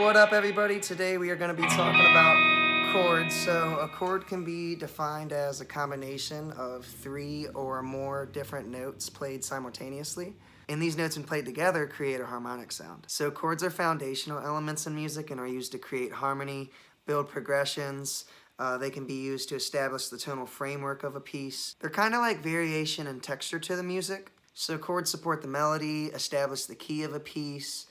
What up, everybody? Today we are going to be talking about chords. So a chord can be defined as a combination of 3 or more different notes played simultaneously. And these notes, when played together, create a harmonic sound. So chords are foundational elements in music and are used to create harmony, build progressions. They can be used to establish the tonal framework of a piece. They're kind of like variation and texture to the music. So chords support the melody, establish the key of a piece.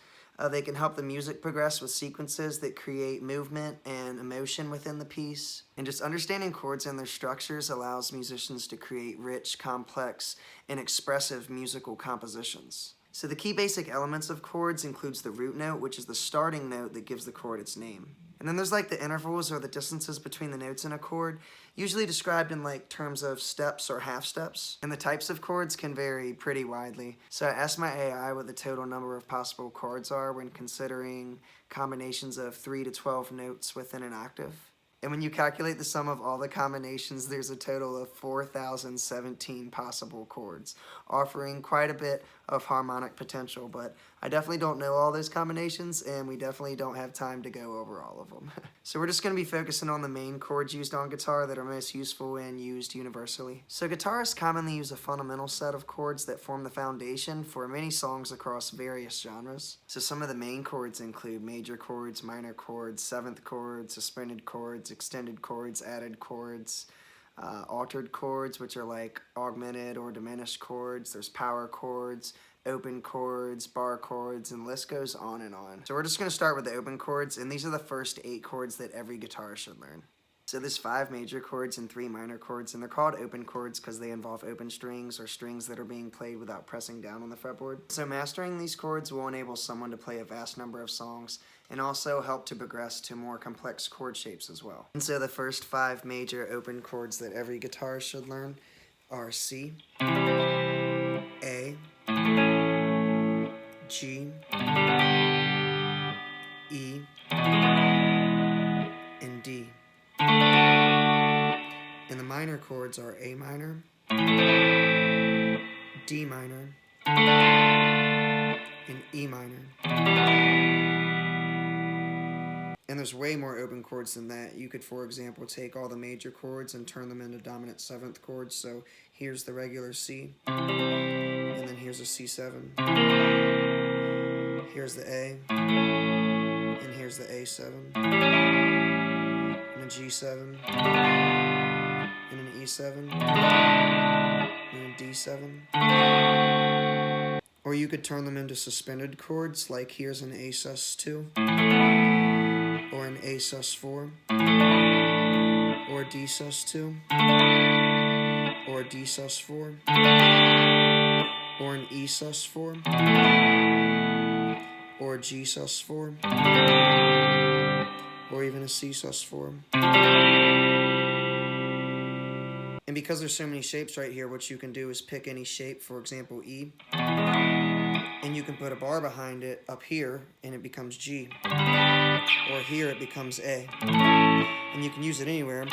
They can help the music progress with sequences that create movement and emotion within the piece. And just understanding chords and their structures allows musicians to create rich, complex, and expressive musical compositions. So the key basic elements of chords includes the root note, which is the starting note that gives the chord its name. And then there's like the intervals or the distances between the notes in a chord, usually described in like terms of steps or half steps. And the types of chords can vary pretty widely. So I asked my AI what the total number of possible chords are when considering combinations of 3 to 12 notes within an octave. And when you calculate the sum of all the combinations, there's a total of 4,017 possible chords, offering quite a bit of harmonic potential. But I definitely don't know all those combinations, and we definitely don't have time to go over all of them. So we're just going to be focusing on the main chords used on guitar that are most useful and used universally. So guitarists commonly use a fundamental set of chords that form the foundation for many songs across various genres. So some of the main chords include major chords, minor chords, seventh chords, suspended chords, extended chords, added chords, altered chords, which are like augmented or diminished chords. There's power chords, open chords, bar chords, and the list goes on and on. So we're just going to start with the open chords, and these are the first 8 chords that every guitarist should learn. So there's 5 major chords and 3 minor chords, and they're called open chords because they involve open strings or strings that are being played without pressing down on the fretboard. So mastering these chords will enable someone to play a vast number of songs and also help to progress to more complex chord shapes as well. And so the first 5 major open chords that every guitarist should learn are C, A, G, E, and D. And the minor chords are A minor, D minor, and E minor. And there's way more open chords than that. You could, for example, take all the major chords and turn them into dominant 7th chords. So here's the regular C, and then here's a C7. Here's the A, and here's the A7, and a G7, and an E7, and a D7. Or you could turn them into suspended chords, like here's an A sus2, or an A sus4, or a D sus2, or a D sus4, or an E sus4, or a G sus4, or even a C sus4. And because there's so many shapes right here, what you can do is pick any shape, for example E, and you can put a bar behind it up here and it becomes G, or here it becomes A, and you can use it anywhere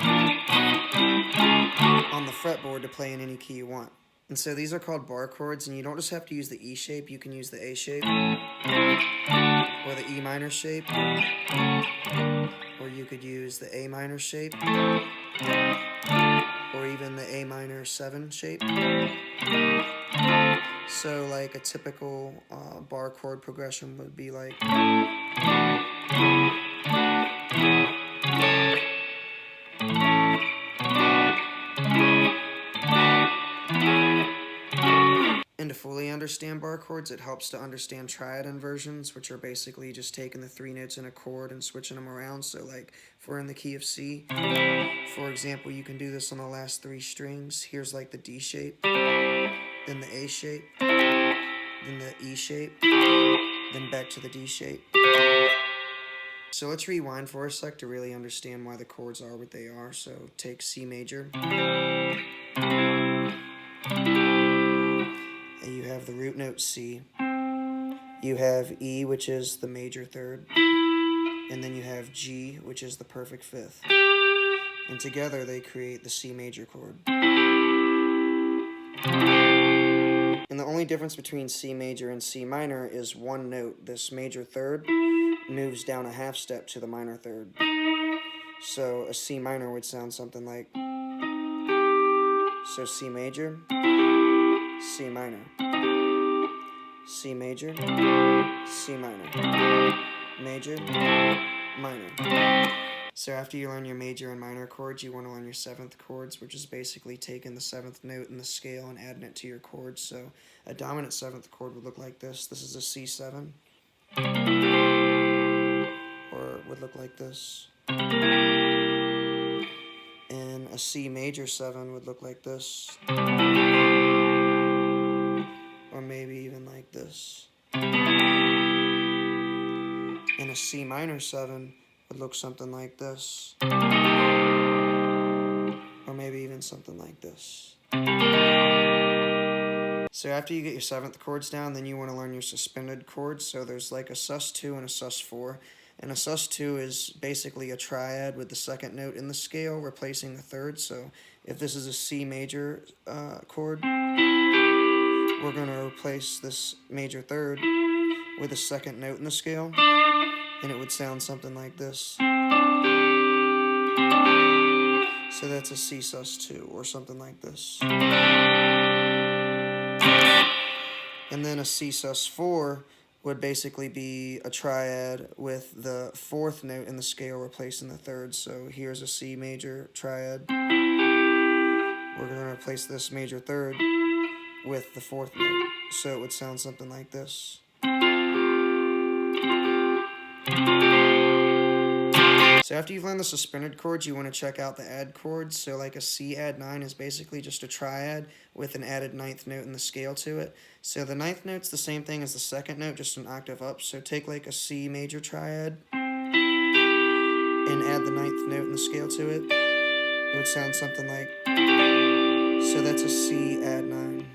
on the fretboard to play in any key you want. And so these are called bar chords, and you don't just have to use the E shape, you can use the A shape, or the E minor shape, or you could use the A minor shape, or even the A minor 7 shape. So like a typical bar chord progression would be like, and to fully understand bar chords, it helps to understand triad inversions, which are basically just taking the 3 notes in a chord and switching them around. So like if we're in the key of C, for example, you can do this on the last 3 strings. Here's like the D shape, then the A shape, then the E shape, then back to the D shape. So let's rewind for a sec to really understand why the chords are what they are. So take C major, and you have the root note C. You have E, which is the major 3rd, and then you have G, which is the perfect 5th. And together they create the C major chord. And the only difference between C major and C minor is one note, this major 3rd. moves down a half step to the minor third. So a C minor would sound something like, so C major, C minor, C major, C minor, major, minor. So after you learn your major and minor chords, you want to learn your seventh chords, which is basically taking the seventh note in the scale and adding it to your chords. So a dominant seventh chord would look like this. This is a C7. Or it would look like this. And a C major 7 would look like this. Or maybe even like this. And a C minor 7 would look something like this. Or maybe even something like this. So after you get your seventh chords down, then you want to learn your suspended chords. So there's like a sus2 and a sus4. And a sus2 is basically a triad with the second note in the scale replacing the third. So if this is a C major chord, we're going to replace this major third with a second note in the scale, and it would sound something like this. So that's a C sus2 or something like this. And then a C sus4 would basically be a triad with the fourth note in the scale replacing the third. So here's a C major triad. We're going to replace this major third with the fourth note. So it would sound something like this. So after you've learned the suspended chords, you want to check out the add chords. So like a C add 9 is basically just a triad with an added ninth note in the scale to it. So the ninth note's the same thing as the second note, just an octave up. So take like a C major triad and add the ninth note in the scale to it. It would sound something like, so that's a C add 9.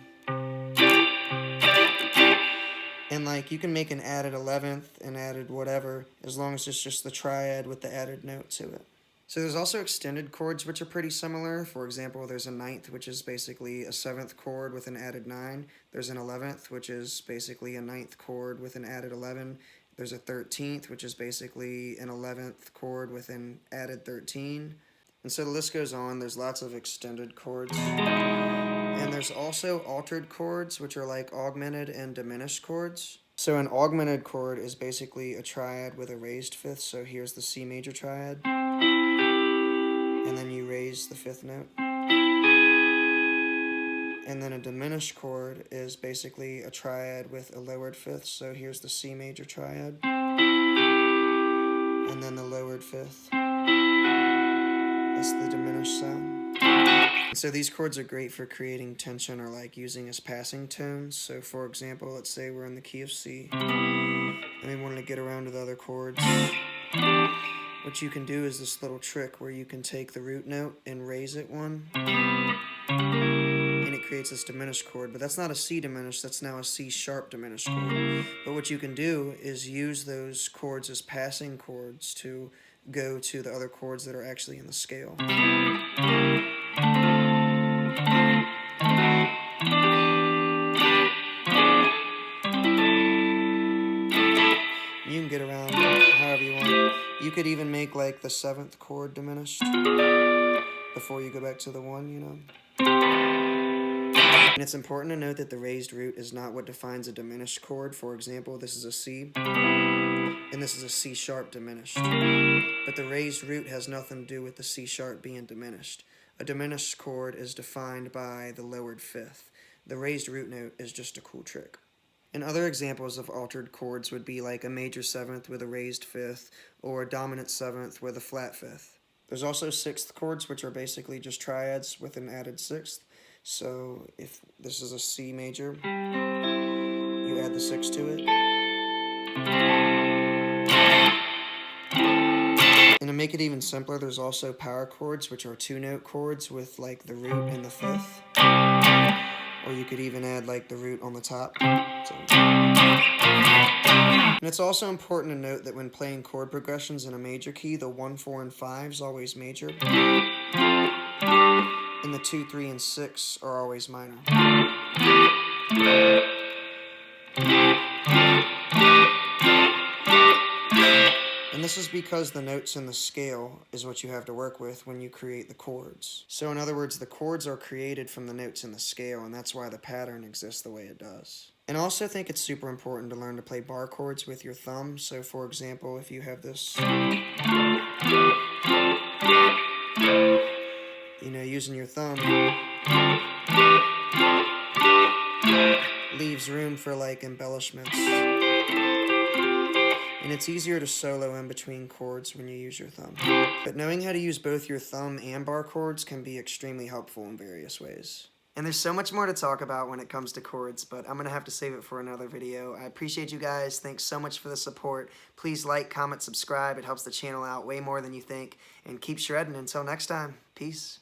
And like you can make an added 11th and added whatever as long as it's just the triad with the added note to it. So there's also extended chords which are pretty similar. For example, there's a ninth, which is basically a seventh chord with an added 9. There's an 11th, which is basically a ninth chord with an added 11. There's a 13th, which is basically an 11th chord with an added 13. And so the list goes on. There's lots of extended chords. And there's also altered chords, which are like augmented and diminished chords. So an augmented chord is basically a triad with a raised fifth. So here's the C major triad. And then you raise the fifth note. And then a diminished chord is basically a triad with a lowered fifth. So here's the C major triad. And then the lowered fifth. That's the diminished sound. So these chords are great for creating tension or like using as passing tones. So for example, let's say we're in the key of C and we wanted to get around to the other chords. What you can do is this little trick where you can take the root note and raise it one, and it creates this diminished chord. But that's not a C diminished, that's now a C sharp diminished chord. But what you can do is use those chords as passing chords to go to the other chords that are actually in the scale. You can get around however you want. You could even make like the seventh chord diminished before you go back to the one, you know. And it's important to note that the raised root is not what defines a diminished chord. For example, this is a C, and this is a C sharp diminished. But the raised root has nothing to do with the C sharp being diminished. A diminished chord is defined by the lowered fifth. The raised root note is just a cool trick. And other examples of altered chords would be like a major seventh with a raised fifth, or a dominant seventh with a flat fifth. There's also sixth chords, which are basically just triads with an added sixth. So if this is a C major, you add the sixth to it. And to make it even simpler, there's also power chords, which are two-note chords with like the root and the fifth. Or you could even add like the root on the top. And it's also important to note that when playing chord progressions in a major key, the 1, 4, and 5 is always major. And the 2, 3, and 6 are always minor. this is because the notes in the scale is what you have to work with when you create the chords. So in other words, the chords are created from the notes in the scale, and that's why the pattern exists the way it does. And I also think it's super important to learn to play bar chords with your thumb. So for example, if you have this, using your thumb leaves room for like embellishments. And it's easier to solo in between chords when you use your thumb. But knowing how to use both your thumb and bar chords can be extremely helpful in various ways. And there's so much more to talk about when it comes to chords, but I'm going to have to save it for another video. I appreciate you guys. Thanks so much for the support. Please like, comment, subscribe. It helps the channel out way more than you think. And keep shredding. Until next time, peace.